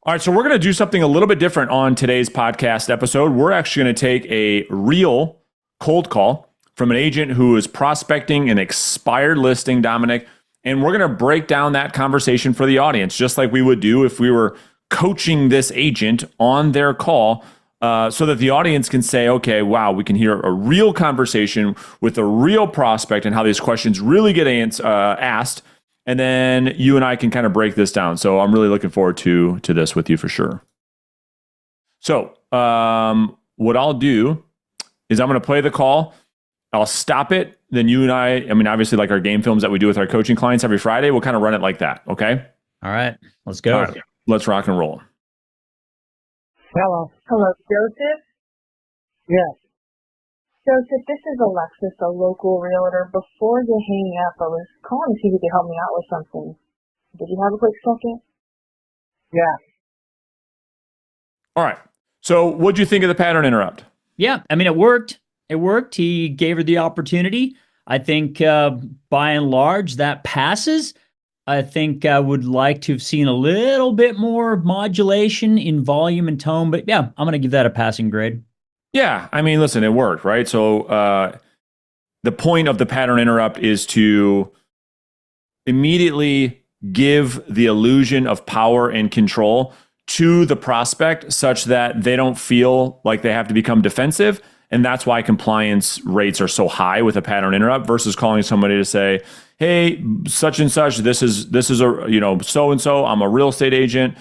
All right, so we're going to do something a little bit different on today's podcast episode. We're actually going to take a real cold call from an agent who is prospecting an expired listing, Dominic, and we're going to break down that conversation for the audience, just like we would do if we were coaching this agent on their call, so that the audience can say, okay, wow, we can hear a real conversation with a real prospect and how these questions really get asked. And then you and I can kind of break this down. So I'm really looking forward to this with you for sure. So what I'll do is I'm going to play the call. I'll stop it. Then you and I mean, obviously like our game films that we do with our coaching clients every Friday, we'll kind of run it like that. Okay. All right. Let's go. All right, let's rock and roll. Hello. Hello, Joseph? Yes. Joseph, this is Alexis, a local realtor. Before you hang up, I was calling to see if you could help me out with something. Did you have a quick second? Yeah. All right. So what'd you think of the pattern interrupt? Yeah. I mean, it worked. It worked. He gave her the opportunity. I think by and large that passes. I think I would like to have seen a little bit more modulation in volume and tone, but yeah, I'm going to give that a passing grade. Yeah, I mean, listen, it worked, right? So the point of the pattern interrupt is to immediately give the illusion of power and control to the prospect such that they don't feel like they have to become defensive. And that's why compliance rates are so high with a pattern interrupt versus calling somebody to say, hey, such and such, this is a, so-and-so, I'm a real estate agent,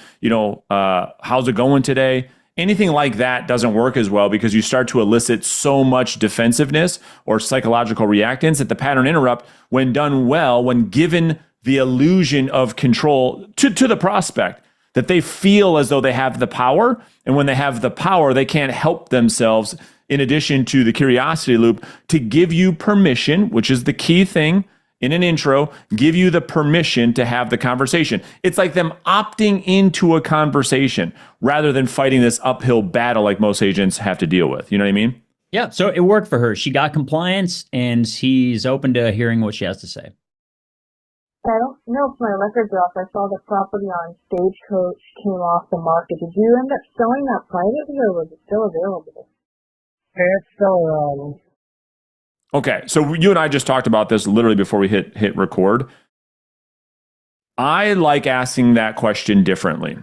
how's it going today? Anything like that doesn't work as well because you start to elicit so much defensiveness or psychological reactance that the pattern interrupt, when done well, when given the illusion of control to the prospect, that they feel as though they have the power. And when they have the power, they can't help themselves, in addition to the curiosity loop, to give you permission, which is the key thing in an intro, give you the permission to have the conversation. It's like them opting into a conversation rather than fighting this uphill battle like most agents have to deal with. You know what I mean? Yeah, so it worked for her. She got compliance, and he's open to hearing what she has to say. I don't know if my records are off. I saw the property on Stagecoach came off the market. Did you end up selling that privately, or was it still available? It's still available. Okay, so you and I just talked about this literally before we hit record. I like asking that question differently.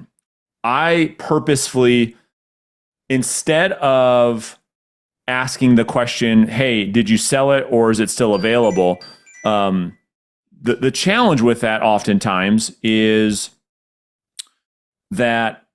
I purposefully, instead of asking the question, hey, did you sell it or is it still available? The challenge with that oftentimes is that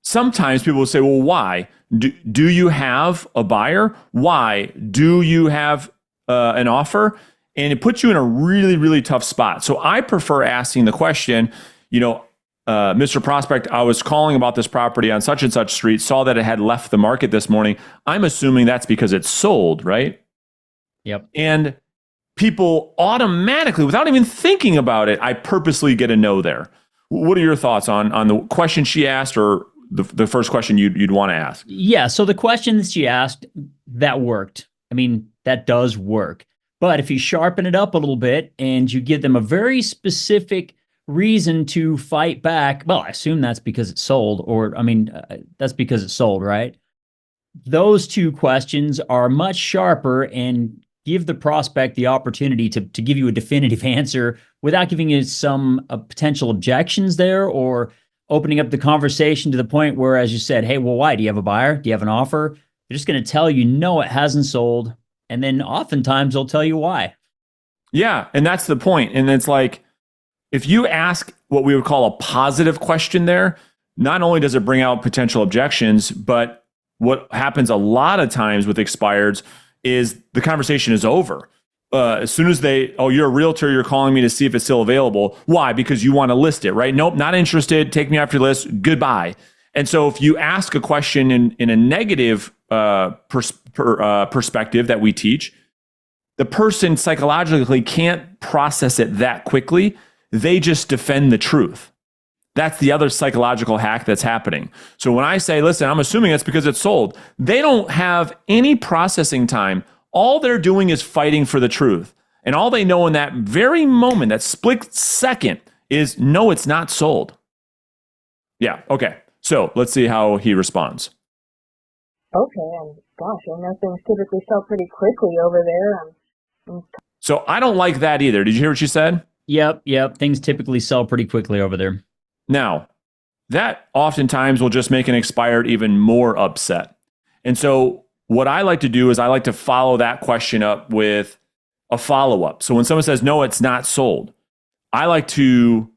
sometimes people will say, well, why? Do you have a buyer? Why? Do you have an offer? And it puts you in a really, really tough spot. So I prefer asking the question, Mr. Prospect, I was calling about this property on such and such street, saw that it had left the market this morning. I'm assuming that's because it's sold, right? Yep. And people automatically, without even thinking about it, I purposely get a no there. What are your thoughts on the question she asked, or the first question you'd want to ask? Yeah, so the question that she asked, that worked. I mean, that does work. But if you sharpen it up a little bit and you give them a very specific reason to fight back, well, I assume that's because it's sold, that's because it's sold, right? Those two questions are much sharper and give the prospect the opportunity to give you a definitive answer without giving you some potential objections there, or opening up the conversation to the point where, as you said, hey, well, why? Do you have a buyer? Do you have an offer? They're just going to tell you, no, it hasn't sold. And then oftentimes they'll tell you why. Yeah, and that's the point. And it's like, if you ask what we would call a positive question there, not only does it bring out potential objections, but what happens a lot of times with expireds is the conversation is over. As soon as you're a realtor, you're calling me to see if it's still available. Why? Because you want to list it, right? Nope, not interested. Take me off your list. Goodbye. And so if you ask a question in a negative perspective that we teach, the person psychologically can't process it that quickly. They just defend the truth. That's the other psychological hack that's happening. So when I say, listen, I'm assuming it's because it's sold, they don't have any processing time. All they're doing is fighting for the truth. And all they know in that very moment, that split second, is no, it's not sold. Yeah, okay. So let's see how he responds. Okay, and gosh, I know things typically sell pretty quickly over there. So I don't like that either. Did you hear what she said? Yep. Things typically sell pretty quickly over there. Now, that oftentimes will just make an expired even more upset. And so what I like to do is I like to follow that question up with a follow-up. So when someone says, no, it's not sold, I like to,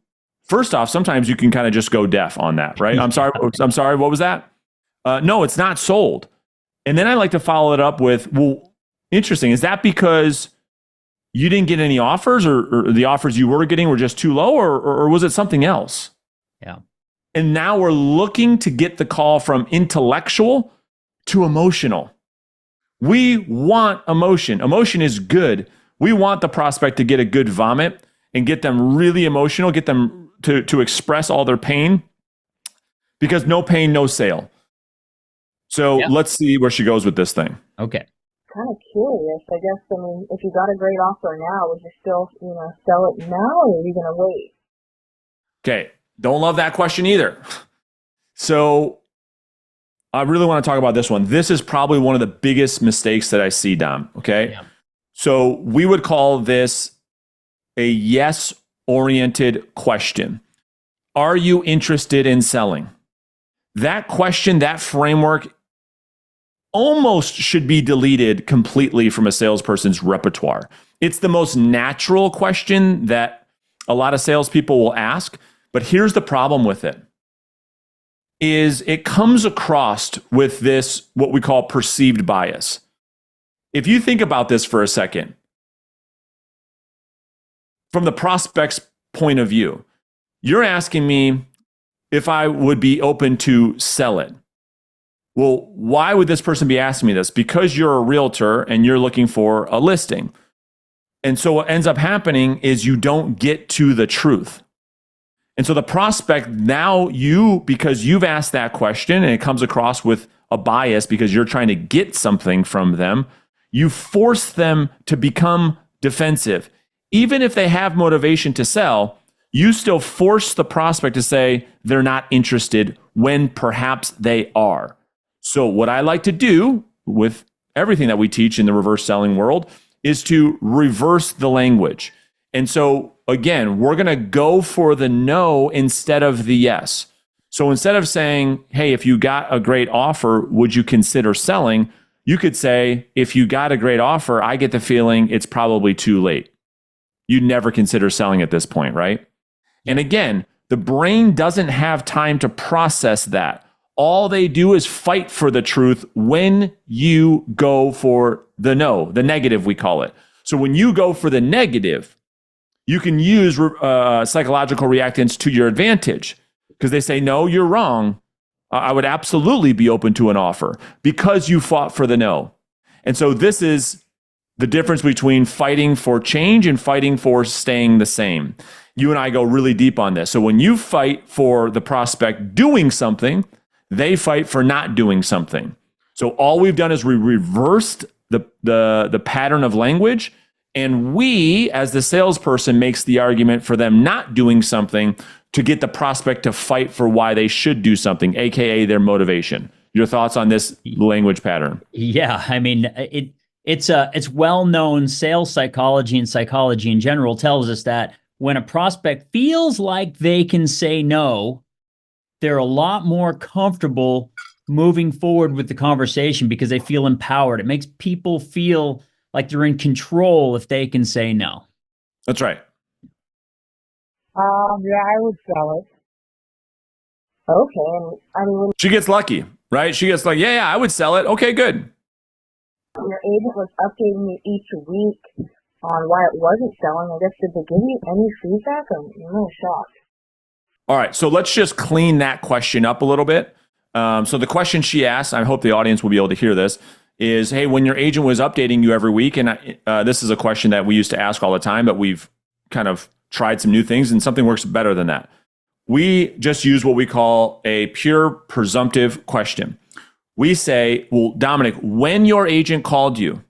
first off, sometimes you can kind of just go deaf on that, right? I'm sorry, what was that? No, it's not sold. And then I like to follow it up with, well, interesting. Is that because you didn't get any offers or the offers you were getting were just too low or was it something else? Yeah. And now we're looking to get the call from intellectual to emotional. We want emotion. Emotion is good. We want the prospect to get a good vomit and get them really emotional, get them to express all their pain, because no pain, no sale. So let's see where she goes with this thing. Okay. Kind of curious. I guess, I mean, if you got a great offer now, would you still, sell it now, or are you going to wait? Okay. Don't love that question either. So I really want to talk about this one. This is probably one of the biggest mistakes that I see, Dom. Okay. Yeah. So we would call this a yes-oriented question. Are you interested in selling? That question, that framework almost should be deleted completely from a salesperson's repertoire. It's the most natural question that a lot of salespeople will ask, but here's the problem with it. Is it comes across with this, what we call perceived bias. If you think about this for a second, from the prospect's point of view, you're asking me if I would be open to sell it. Well, why would this person be asking me this? Because you're a realtor and you're looking for a listing. And so what ends up happening is you don't get to the truth. And so the prospect now, because you've asked that question and it comes across with a bias because you're trying to get something from them, you force them to become defensive. Even if they have motivation to sell, you still force the prospect to say they're not interested when perhaps they are. So what I like to do with everything that we teach in the reverse selling world is to reverse the language. And so again, we're going to go for the no instead of the yes. So instead of saying, hey, if you got a great offer, would you consider selling? You could say, if you got a great offer, I get the feeling it's probably too late. You'd never consider selling at this point, right? And again, the brain doesn't have time to process that. All they do is fight for the truth when you go for the no, the negative, we call it. So when you go for the negative, you can use psychological reactants to your advantage because they say, no, you're wrong. I would absolutely be open to an offer because you fought for the no. And so this is the difference between fighting for change and fighting for staying the same. You and I go really deep on this. So when you fight for the prospect doing something, they fight for not doing something. So all we've done is we reversed the pattern of language, and we, as the salesperson, makes the argument for them not doing something to get the prospect to fight for why they should do something, aka their motivation. Your thoughts on this language pattern? Yeah, I mean, it's well-known. Sales psychology and psychology in general tells us that when a prospect feels like they can say no, they're a lot more comfortable moving forward with the conversation because they feel empowered. It makes people feel like they're in control if they can say no. That's right. Yeah, I would sell it. Okay, and I mean, She gets lucky, right? She gets like, yeah, I would sell it. Okay, good. your agent was updating you each week on why it wasn't selling. I guess, did they give you any feedback? I'm really shocked. All right, so let's just clean that question up a little bit. So the question she asked, I hope the audience will be able to hear this, is, hey, when your agent was updating you every week, and this is a question that we used to ask all the time, but we've kind of tried some new things, and something works better than that. We just use what we call a pure presumptive question. We say, well, Dominic, when your agent called you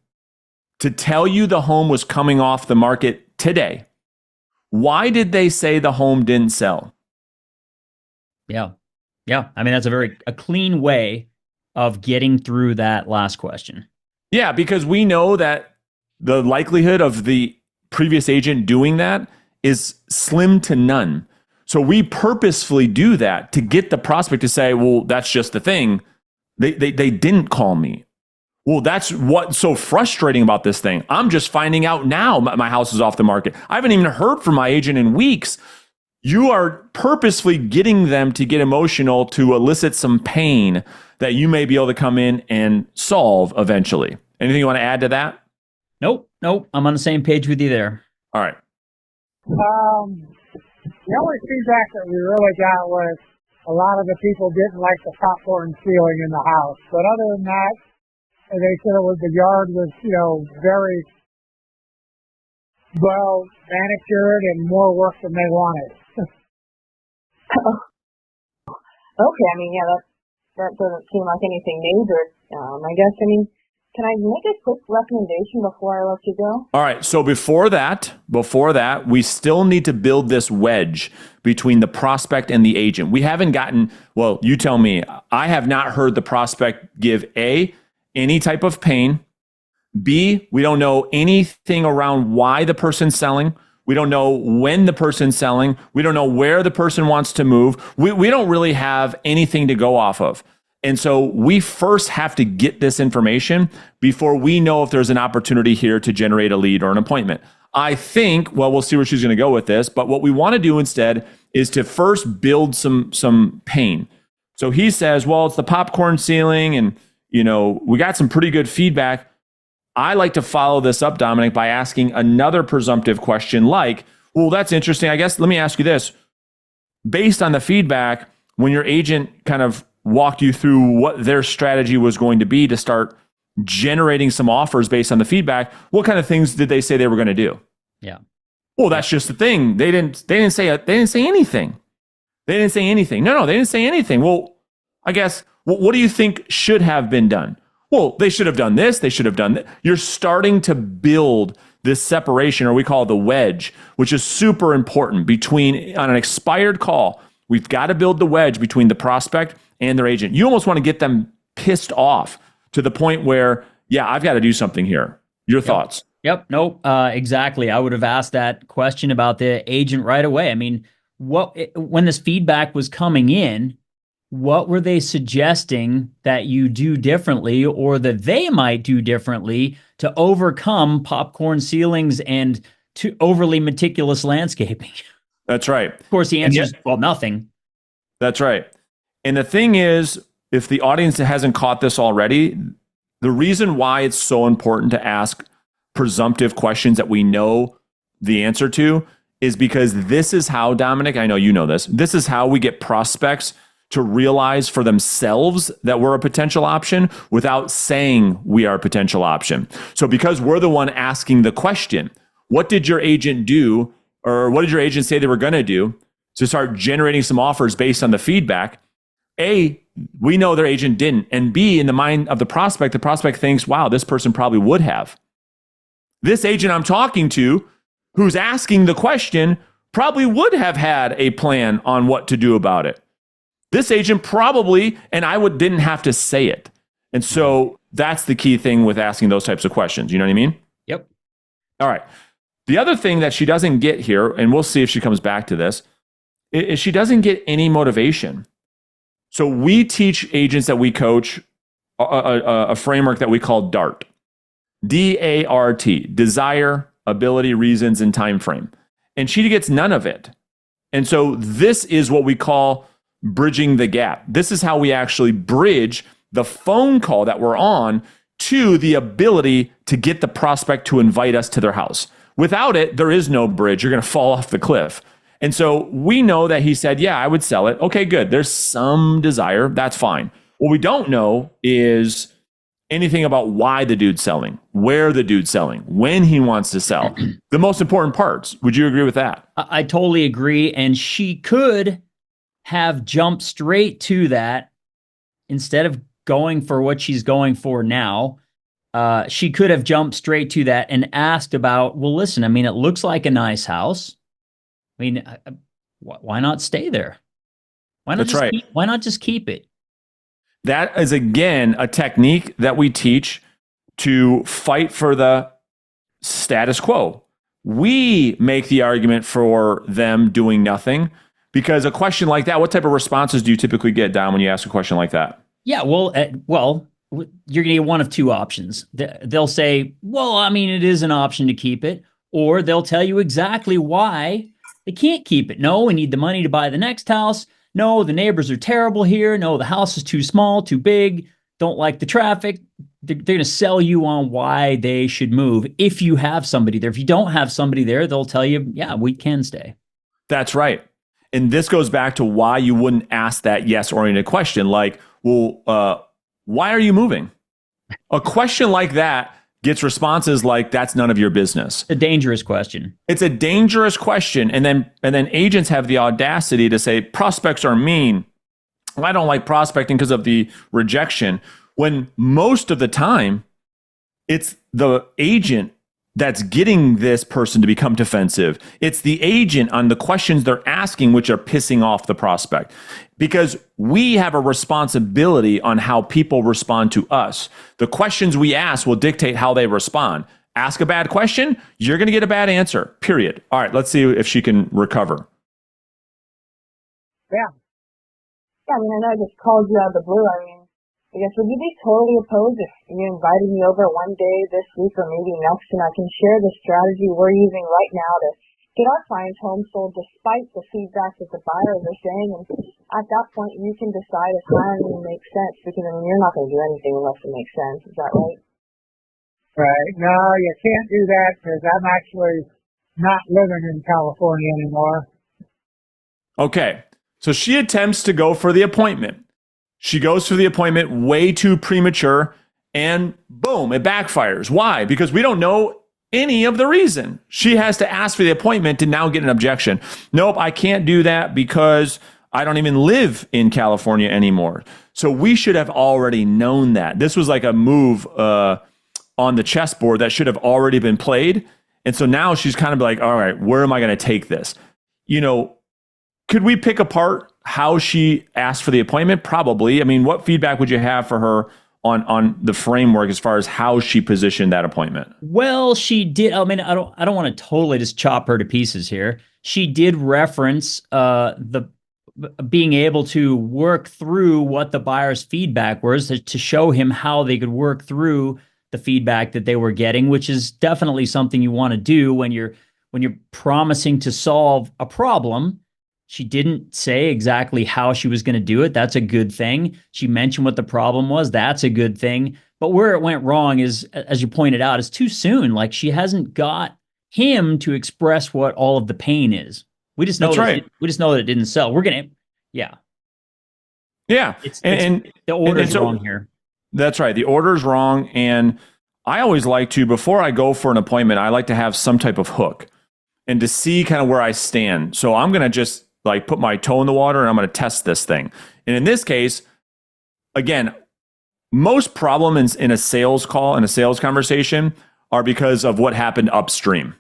to tell you the home was coming off the market today, why did they say the home didn't sell? Yeah. Yeah. I mean, that's a clean way of getting through that last question. Yeah, because we know that the likelihood of the previous agent doing that is slim to none. So we purposefully do that to get the prospect to say, well, that's just the thing. They didn't call me. Well, that's what's so frustrating about this thing. I'm just finding out now my house is off the market. I haven't even heard from my agent in weeks. You are purposefully getting them to get emotional to elicit some pain that you may be able to come in and solve eventually. Anything you want to add to that? Nope. I'm on the same page with you there. All right. The only feedback that we really got was a lot of the people didn't like the popcorn ceiling in the house. But other than that, they said the yard was, very well manicured and more work than they wanted. Okay, I mean, yeah, that doesn't seem like anything major. I guess, can I make a quick recommendation before I let you go? All right. So before that, we still need to build this wedge between the prospect and the agent. We haven't gotten, well, you tell me, I have not heard the prospect give any type of pain. B, we don't know anything around why the person's selling. We don't know when the person's selling. We don't know where the person wants to move. We don't really have anything to go off of. And so we first have to get this information before we know if there's an opportunity here to generate a lead or an appointment. I think, well, we'll see where she's going to go with this, but what we want to do instead is to first build some pain. So he says, well, it's the popcorn ceiling and, we got some pretty good feedback. I like to follow this up, Dominic, by asking another presumptive question like, well, that's interesting. I guess let me ask you this. Based on the feedback, when your agent kind of walked you through what their strategy was going to be to start generating some offers based on the feedback, what kind of things did they say they were going to do? Yeah. Well, that's just the thing. They didn't say anything. They didn't say anything. No, they didn't say anything. Well, I guess, what do you think should have been done? Well, they should have done this. They should have done that. You're starting to build this separation, or we call it the wedge, which is super important between, on an expired call, we've got to build the wedge between the prospect and their agent. You almost want to get them pissed off to the point where, yeah, I've got to do something here. Your thoughts? Yep. Nope. Exactly. I would have asked that question about the agent right away. I mean, when this feedback was coming in, what were they suggesting that you do differently or that they might do differently to overcome popcorn ceilings and to overly meticulous landscaping? That's right. Of course, the answer is, well, nothing. That's right. And the thing is, if the audience hasn't caught this already, the reason why it's so important to ask presumptive questions that we know the answer to is because this is how, Dominic, I know you know this is how we get prospects to realize for themselves that we're a potential option without saying we are a potential option. So because we're the one asking the question, what did your agent do, or what did your agent say they were going to do to start generating some offers based on the feedback? A, we know their agent didn't. And B, in the mind of the prospect thinks, wow, this person probably would have. This agent I'm talking to, who's asking the question, probably would have had a plan on what to do about it. This agent probably, and didn't have to say it. And so that's the key thing with asking those types of questions. You know what I mean? Yep. All right. The other thing that she doesn't get here, and we'll see if she comes back to this, is she doesn't get any motivation. So we teach agents that we coach a framework that we call DART. D-A-R-T, desire, ability, reasons, and time frame. And she gets none of it. And so this is what we call bridging the gap. This is how we actually bridge the phone call that we're on to the ability to get the prospect to invite us to their house. Without it, there is no bridge. You're going to fall off the cliff. And so we know that he said, yeah, I would sell it. Okay, good. There's some desire. That's fine. What we don't know is anything about why the dude's selling, where the dude's selling, when he wants to sell. The most important parts. Would you agree with that? I totally agree. And she could have jumped straight to that instead of going for what she's going for now. She could have jumped straight to that and asked about, well, listen, I mean, it looks like a nice house. I mean, why not stay there? That's right. Why not just keep it? That is, again, a technique that we teach to fight for the status quo. We make the argument for them doing nothing, because a question like that, what type of responses do you typically get, Don, when you ask a question like that? Yeah, well, you're going to get one of two options. They'll say, well, I mean, it is an option to keep it, or they'll tell you exactly why they can't keep it. No, we need the money to buy the next house. No, the neighbors are terrible here. No, the house is too small, too big. Don't like the traffic. They're going to sell you on why they should move if you have somebody there. If you don't have somebody there, they'll tell you, yeah, we can stay. That's right. And this goes back to why you wouldn't ask that yes-oriented question like, well, why are you moving? A question like that gets responses like, that's none of your business. A dangerous question. It's a dangerous question. And then agents have the audacity to say, prospects are mean. I don't like prospecting because of the rejection. When most of the time, it's the agent that's getting this person to become defensive. It's the agent on the questions they're asking which are pissing off the prospect. Because we have a responsibility on how people respond to us. The questions we ask will dictate how they respond. Ask a bad question, you're going to get a bad answer, period. All right, let's see if she can recover. Yeah. Yeah, I mean, I know I just called you out of the blue. I mean, I guess, would you be totally opposed if you invited me over one day this week or maybe next, and I can share the strategy we're using right now to get our clients home sold despite the feedback that the buyers are saying? And at that point, you can decide if hiring makes sense, because, I mean, you're not going to do anything unless it makes sense. Is that right? Right. No, you can't do that because I'm actually not living in California anymore. Okay, so she attempts to go for the appointment. She goes for the appointment way too premature, and boom, it backfires. Why? Because we don't know any of the reason. She has to ask for the appointment to now get an objection. Nope, I can't do that because I don't even live in California anymore. So we should have already known that. This was like a move on the chessboard that should have already been played. And so now she's kind of like, all right, where am I going to take this? You know, could we pick apart how she asked for the appointment? Probably. I mean, what feedback would you have for her on the framework as far as how she positioned that appointment? Well, she did. I mean, I don't want to totally just chop her to pieces here. She did reference the being able to work through what the buyer's feedback was to show him how they could work through the feedback that they were getting, which is definitely something you want to do when you're promising to solve a problem. She didn't say exactly how she was going to do it. That's a good thing. She mentioned what the problem was. That's a good thing. But where it went wrong is, as you pointed out, is too soon. Like, she hasn't got him to express what all of the pain is. We just know we just know that it didn't sell. We're going to, yeah. The order's wrong here. That's right. The order's wrong. And I always like to, before I go for an appointment, I like to have some type of hook and to see kind of where I stand. So I'm going to just like put my toe in the water and I'm going to test this thing. And in this case, again, most problems in a sales call, in a sales conversation, are because of what happened upstream.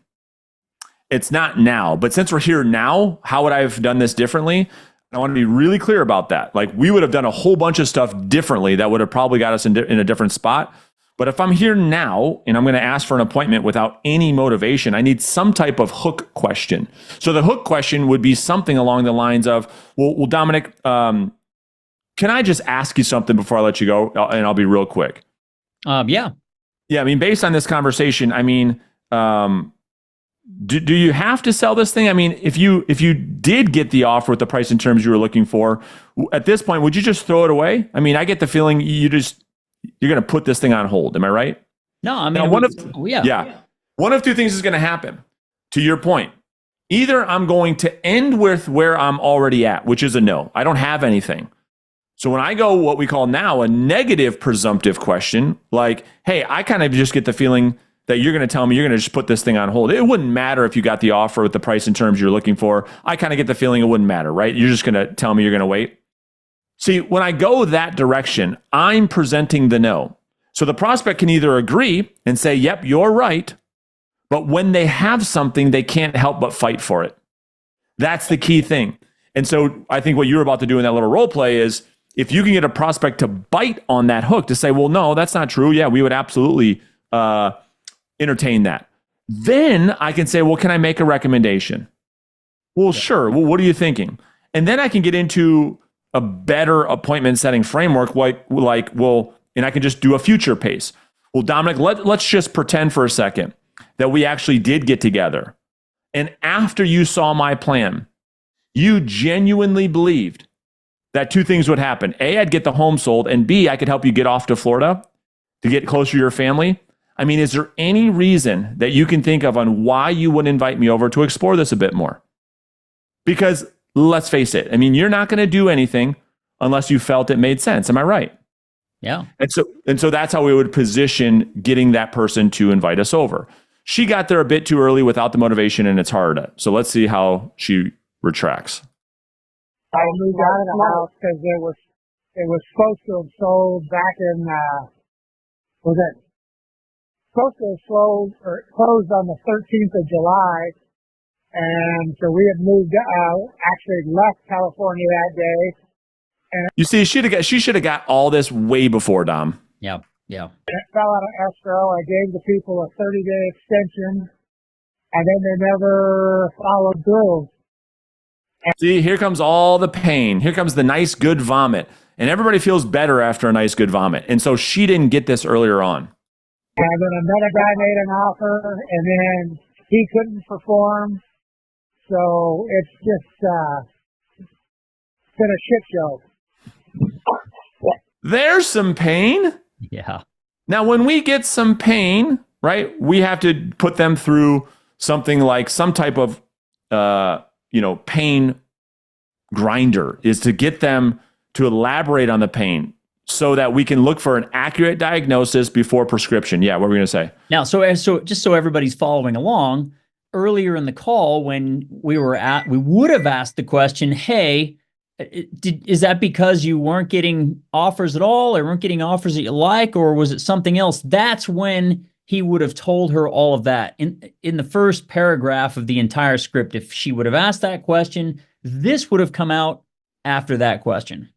It's not now, but since we're here now, how would I have done this differently? I want to be really clear about that. Like, we would have done a whole bunch of stuff differently that would have probably got us in a different spot. But if I'm here now and I'm going to ask for an appointment without any motivation, I need some type of hook question. So the hook question would be something along the lines of, well, Dominic, can I just ask you something before I let you go? And I'll be real quick. Yeah. Yeah. I mean, based on this conversation, I mean, do you have to sell this thing? I mean, if you did get the offer with the price and terms you were looking for, at this point, would you just throw it away? I mean, I get the feeling you're going to put this thing on hold. Am I right? No, I mean, now, one of two things is going to happen. To your point, either I'm going to end with where I'm already at, which is a no. I don't have anything. So when I go what we call now a negative presumptive question, like, hey, I kind of just get the feeling that you're going to tell me you're going to just put this thing on hold. It wouldn't matter if you got the offer with the price and terms you're looking for. I kind of get the feeling it wouldn't matter, right? You're just going to tell me you're going to wait. See, when I go that direction, I'm presenting the no. So the prospect can either agree and say, yep, you're right. But when they have something, they can't help but fight for it. That's the key thing. And so I think what you're about to do in that little role play is if you can get a prospect to bite on that hook to say, well, no, that's not true. Yeah, we would absolutely entertain that. Then I can say, well, can I make a recommendation? Well, sure. Well, what are you thinking? And then I can get into a better appointment setting framework well, and I can just do a future pace. Well, Dominic, let's just pretend for a second that we actually did get together. And after you saw my plan, you genuinely believed that two things would happen. A, I'd get the home sold, and B, I could help you get off to Florida to get closer to your family. I mean, is there any reason that you can think of on why you wouldn't invite me over to explore this a bit more? Because let's face it, I mean, you're not going to do anything unless you felt it made sense. Am I right? Yeah. And so that's how we would position getting that person to invite us over. She got there a bit too early without the motivation, and it's hard. So let's see how she retracts. I moved out of the house because it was supposed to have sold back in was it supposed to have sold or closed on the 13th of July, and so we had moved actually left California that day. And you see, she should have got all this way before, Dom. Yeah. Yeah. It fell out of escrow. I gave the people a 30-day extension, and then they never followed through. See, here comes all the pain. Here comes the nice, good vomit. And everybody feels better after a nice, good vomit. And so she didn't get this earlier on. And then another guy made an offer, and then he couldn't perform. So it's just been a shit show. There's some pain. Yeah. Now, when we get some pain, right, we have to put them through something like some type of, pain grinder, is to get them to elaborate on the pain so that we can look for an accurate diagnosis before prescription. Yeah, what were we going to say? Now, so just so everybody's following along, earlier in the call when we would have asked the question, hey, is that because you weren't getting offers at all, or weren't getting offers that you like, or was it something else? That's when he would have told her all of that in the first paragraph of the entire script. If she would have asked that question, this would have come out after that question.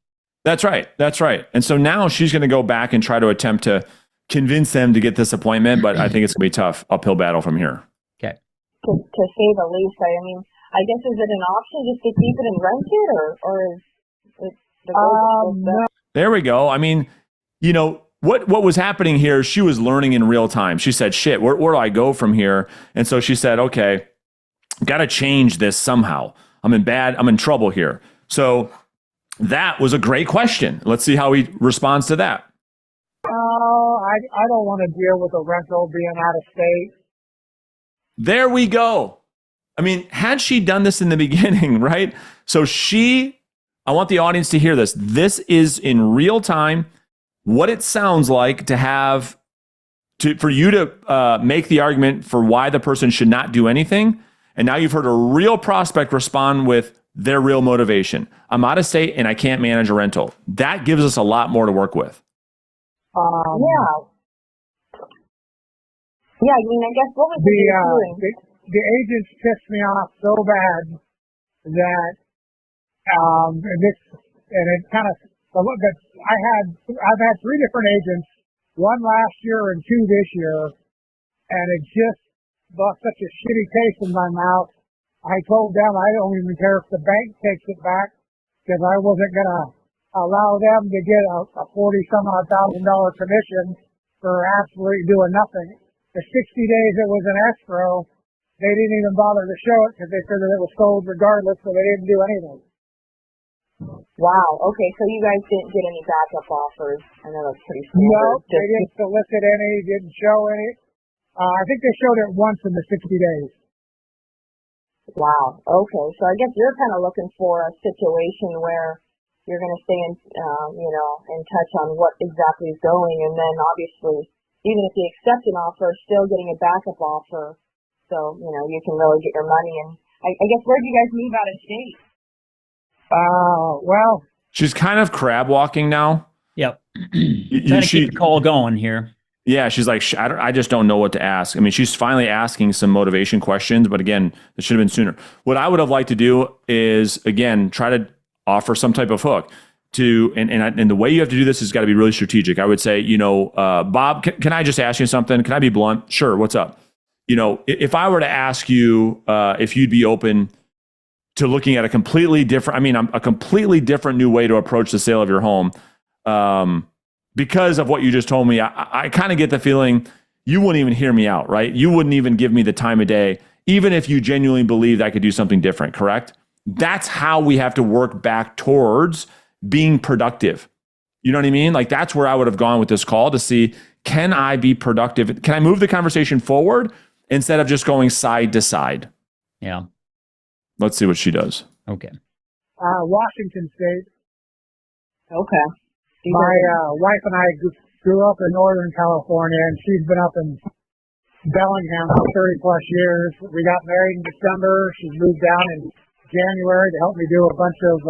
That's right. That's right. And so now she's going to go back and try to attempt to convince them to get this appointment, but I think it's going to be a tough uphill battle from here. Okay. To say the least, I mean, I guess, is it an option just to keep it and rent it, or is it the No. There we go. I mean, what was happening here, she was learning in real time. She said, shit, where do I go from here? And so she said, okay, got to change this somehow. I'm in trouble here. So that was a great question. Let's see how he responds to that. I don't want to deal with a rental being out of state. There we go. I mean, had she done this in the beginning, right? So I want the audience to hear this. This is in real time what it sounds like for you to make the argument for why the person should not do anything. And now you've heard a real prospect respond with their real motivation. I'm out of state and I can't manage a rental. That gives us a lot more to work with. Yeah, I mean, I guess what was doing? The agents pissed me off so bad that I've had 3 different agents, 1 last year and 2 this year, and it just left such a shitty taste in my mouth. I told them I don't even care if the bank takes it back, because I wasn't going to allow them to get a $40,000 commission for absolutely doing nothing. The 60 days it was in escrow, they didn't even bother to show it because they figured it was sold regardless, so they didn't do anything. Wow. Okay, so you guys didn't get any backup offers. I know that's pretty standard. No, they didn't solicit any, didn't show any. I think they showed it once in the 60 days. Wow. Okay, so I guess you're kind of looking for a situation where you're going to stay in touch on what exactly is going, and then obviously, even if you accept an offer, still getting a backup offer, so you can really get your money. And I guess, where do you guys move out of state? Well, she's kind of crab walking now. Yep. Trying to keep the call going here. Yeah, she's like, I just don't know what to ask. I mean, she's finally asking some motivation questions, but again, it should have been sooner. What I would have liked to do is, again, try to offer some type of hook to, and the way you have to do this has got to be really strategic. I would say, Bob, can I just ask you something? Can I be blunt? Sure. What's up? If I were to ask you if you'd be open to looking at a completely different new way to approach the sale of your home, because of what you just told me, I kind of get the feeling you wouldn't even hear me out, right? You wouldn't even give me the time of day, even if you genuinely believed I could do something different, correct? That's how we have to work back towards being productive. You know what I mean? Like, that's where I would have gone with this call, to see, can I be productive? Can I move the conversation forward instead of just going side to side? Yeah. Let's see what she does. Okay. Washington State. Okay. My wife and I grew up in Northern California, and she's been up in Bellingham for 30 plus years. We got married in December. She moved down in January to help me do a bunch of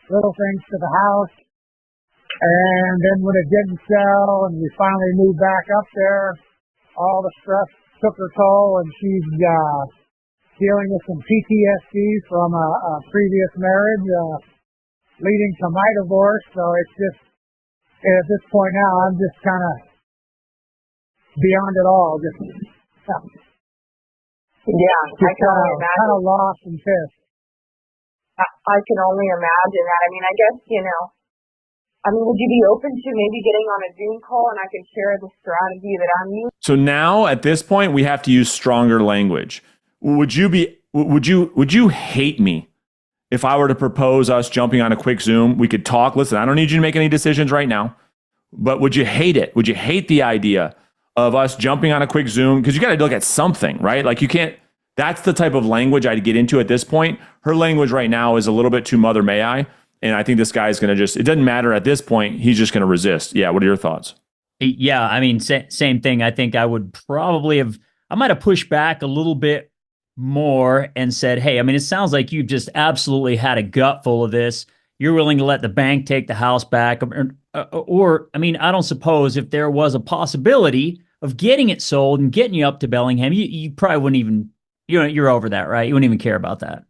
little things to the house. And then when it didn't sell and we finally moved back up there, all the stress took her toll, and she's dealing with some PTSD from a previous marriage, leading to my divorce. So it's just, at this point now, I'm just kind of beyond it all. Just Yeah, I can only imagine. kind of lost and pissed. I can only imagine that. I mean, I guess, would you be open to maybe getting on a Zoom call and I could share the strategy that I'm using? So now at this point, we have to use stronger language. Would you hate me if I were to propose us jumping on a quick Zoom? We could talk. Listen, I don't need you to make any decisions right now, but would you hate it? Would you hate the idea of us jumping on a quick Zoom? Because you got to look at something, right? Like, you can't, that's the type of language I'd get into at this point. Her language right now is a little bit too mother may I. And I think this guy's going to it doesn't matter at this point. He's just going to resist. Yeah. What are your thoughts? Yeah. I mean, same thing. I think I might have pushed back a little bit more and said, hey, I mean, it sounds like you've just absolutely had a gut full of this. You're willing to let the bank take the house back. Or I mean, I don't suppose if there was a possibility of getting it sold and getting you up to Bellingham, you probably wouldn't even, you're over that, right? You wouldn't even care about that.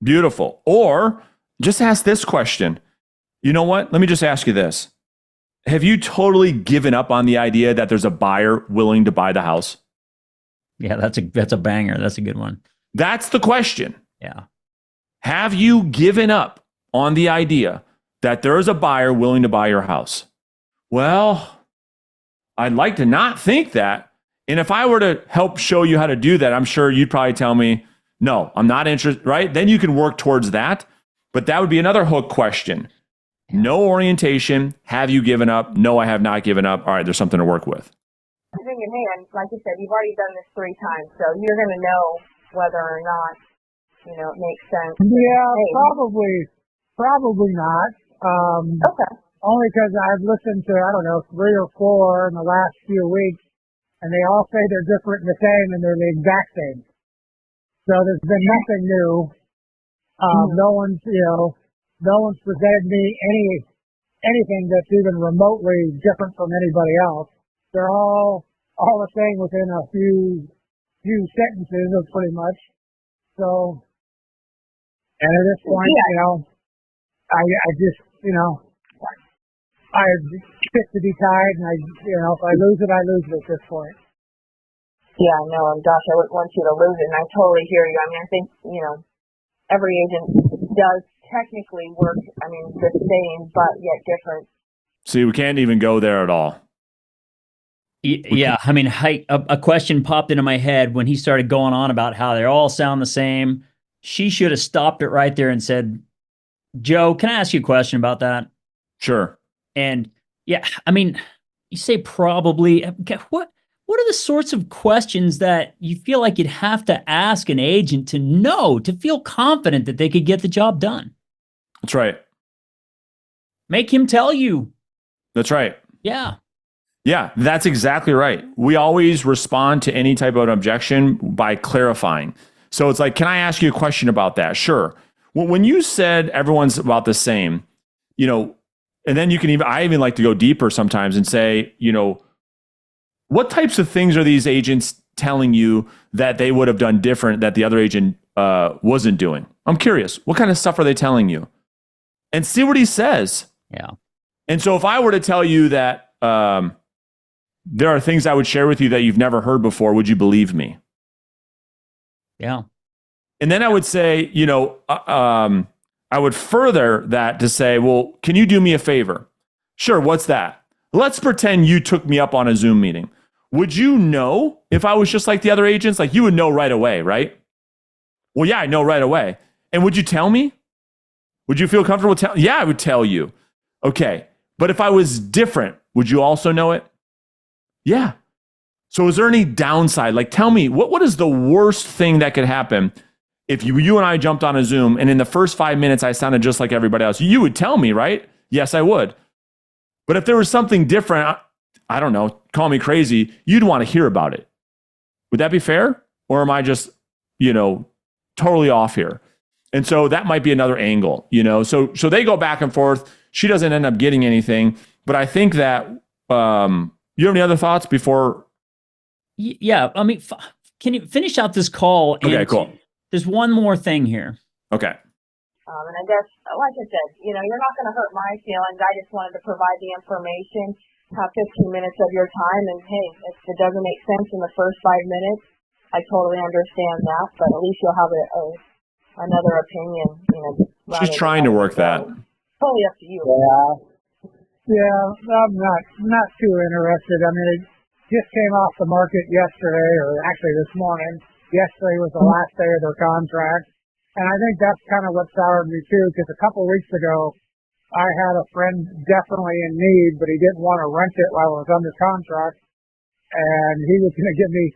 Beautiful. Or just ask this question. You know what? Let me just ask you this. Have you totally given up on the idea that there's a buyer willing to buy the house? Yeah, that's a banger. That's a good one. That's the question. Yeah. Have you given up on the idea that there is a buyer willing to buy your house? Well, I'd like to not think that. And if I were to help show you how to do that, I'm sure you'd probably tell me, no, I'm not interested, right? Then you can work towards that. But that would be another hook question. No orientation. Have you given up? No, I have not given up. All right, there's something to work with. I'm thinking, hey, and like you said, you've already done this 3 times, so you're going to know whether or not, it makes sense. Yeah, Hey. probably not. Okay. Only because I've listened to, 3 or 4 in the last few weeks, and they all say they're different and the same, and they're the exact same. So there's been nothing new. No one's presented me anything that's even remotely different from anybody else. They're all the same within a few sentences, pretty much. So, and at this point, I just, I fit to be tied, and if I lose it, I lose it at this point. Yeah, no, and gosh, I wouldn't want you to lose it, and I totally hear you. I mean, I think, every agent does technically work, the same, but yet different. See, we can't even go there at all. Yeah, I mean, a question popped into my head when he started going on about how they all sound the same. She should have stopped it right there and said, Joe, can I ask you a question about that? Sure. And yeah, I mean, you say probably. What are the sorts of questions that you feel like you'd have to ask an agent to feel confident that they could get the job done? That's right. Make him tell you. That's right. Yeah. Yeah, that's exactly right. We always respond to any type of objection by clarifying. So it's like, can I ask you a question about that? Sure. Well, when you said everyone's about the same, and then I even like to go deeper sometimes and say, what types of things are these agents telling you that they would have done different that the other agent wasn't doing? I'm curious. What kind of stuff are they telling you? And see what he says. Yeah. And so if I were to tell you that there are things I would share with you that you've never heard before, would you believe me? Yeah. And then I would say, I would further that to say, well, can you do me a favor? Sure, what's that? Let's pretend you took me up on a Zoom meeting. Would you know if I was just like the other agents? Like, you would know right away, right? Well, yeah, I know right away. And would you tell me? Would you feel comfortable telling? Yeah, I would tell you. Okay. But if I was different, would you also know it? Yeah. So is there any downside? Like, tell me, what is the worst thing that could happen if you and I jumped on a Zoom and in the first 5 minutes I sounded just like everybody else? You would tell me, right? Yes, I would. But if there was something different, I don't know, call me crazy, you'd want to hear about it. Would that be fair? Or am I just, totally off here? And so that might be another angle, So they go back and forth. She doesn't end up getting anything. But I think that, you have any other thoughts before? Yeah. I mean, can you finish out this call? Okay, cool. There's one more thing here. Okay. And I guess, like I said, you're not going to hurt my feelings. I just wanted to provide the information, have 15 minutes of your time, and hey, if it doesn't make sense in the first 5 minutes, I totally understand that, but at least you'll have another opinion. She's trying to work that. Totally up to you. Yeah, I'm not too interested. I mean, it just came off the market yesterday, or actually this morning. Yesterday was the last day of their contract. And I think that's kind of what soured me too, because a couple of weeks ago, I had a friend definitely in need, but he didn't want to rent it while I was under contract. And he was going to give me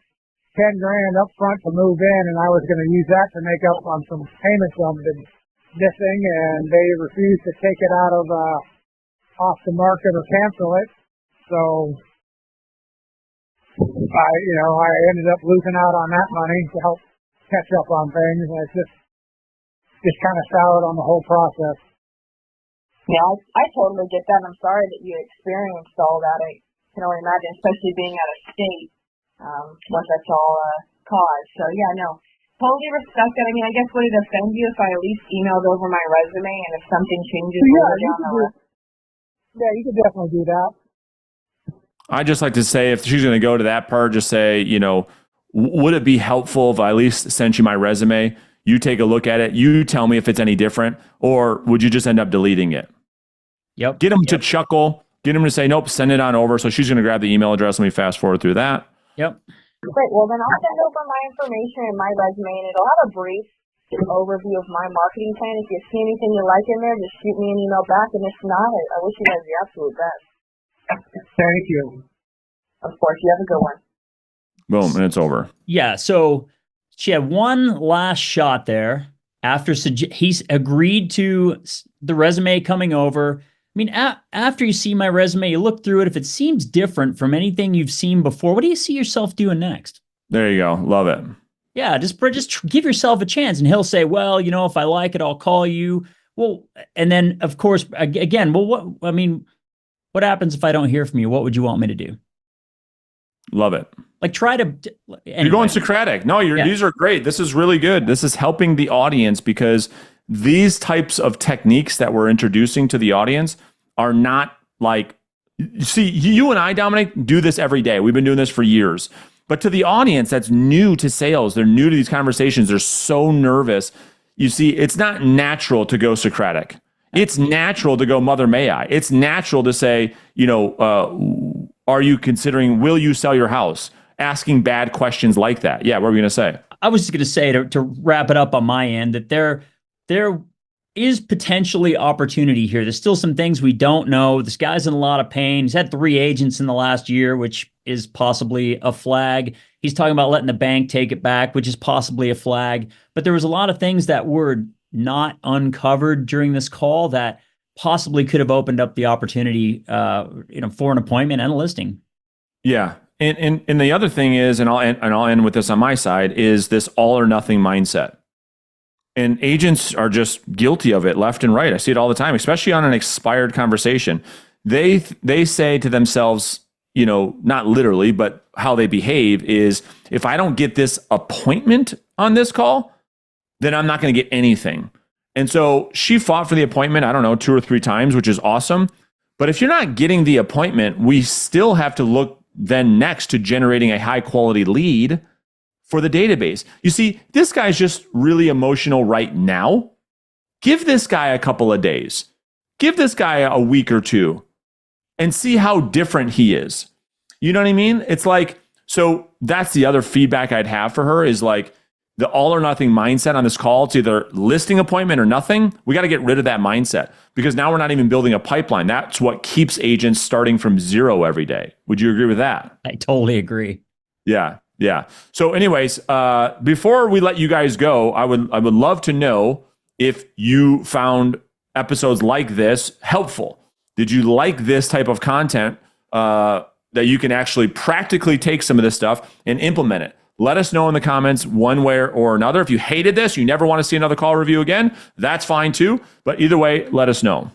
10 grand up front to move in, and I was going to use that to make up on some payments I've been missing, and they refused to take it out of off the market or cancel it. So I ended up losing out on that money to help catch up on things. And it's just kind of soured on the whole process. Yeah, I totally get that. I'm sorry that you experienced all that. I can only imagine, especially being out of state, what that's all caused. So yeah, no, totally respect that. I mean, I guess would it offend you if I at least emailed over my resume, and if something changes down the road? Yeah, you could definitely do that. I just like to say, if she's going to go to that part, just say, would it be helpful if I at least sent you my resume? You take a look at it. You tell me if it's any different, or would you just end up deleting it? Yep. Get them to chuckle. Get them to say, nope, send it on over. So she's going to grab the email address. Let me fast forward through that. Yep. Great. Well, then I'll send over my information and my resume, and it'll have a brief overview of my marketing plan. If you see anything you like in there, just shoot me an email back. And if not, I wish you guys the absolute best. Thank you. Of course. You have a good one. Boom, and it's over. Yeah. So she had one last shot there after he's agreed to the resume coming over. I mean, after you see my resume, you look through it. If it seems different from anything you've seen before, what do you see yourself doing next? There you go. Love it. Yeah, just give yourself a chance. And he'll say, well, if I like it, I'll call you. Well, and then, of course, again, what happens if I don't hear from you? What would you want me to do? Love it. Like, try to... Anyway. You're going Socratic. No, these are great. This is really good. This is helping the audience, because these types of techniques that we're introducing to the audience are not like... See, you and I, Dominic, do this every day. We've been doing this for years. But to the audience that's new to sales, they're new to these conversations, they're so nervous. You see, it's not natural to go Socratic. It's natural to go Mother May I. It's natural to say, are you considering, will you sell your house? Asking bad questions like that. Yeah, what were we going to say? I was just going to say, to wrap it up on my end, that there is potentially opportunity here. There's still some things we don't know. This guy's in a lot of pain. He's had 3 agents in the last year, which is possibly a flag. He's talking about letting the bank take it back, which is possibly a flag. But there was a lot of things that were not uncovered during this call that possibly could have opened up the opportunity, for an appointment and a listing. Yeah. And the other thing is, and I'll end with this on my side, is this all or nothing mindset. And agents are just guilty of it left and right. I see it all the time, especially on an expired conversation. They say to themselves, not literally, but how they behave is if I don't get this appointment on this call, then I'm not going to get anything. And so she fought for the appointment, I don't know, 2 or 3 times, which is awesome. But if you're not getting the appointment, we still have to look then next to generating a high quality lead for the database. You see, this guy's just really emotional right now. Give this guy a couple of days. Give this guy a week or 2 and see how different he is. You know what I mean? It's like, so that's the other feedback I'd have for her is like the all or nothing mindset on this call. It's either listing appointment or nothing. We got to get rid of that mindset because now we're not even building a pipeline. That's what keeps agents starting from 0 every day. Would you agree with that? I totally agree. Yeah. So anyways, before we let you guys go, I would love to know if you found episodes like this helpful. Did you like this type of content that you can actually practically take some of this stuff and implement it? Let us know in the comments one way or another. If you hated this, you never want to see another call review again, that's fine too. But either way, let us know.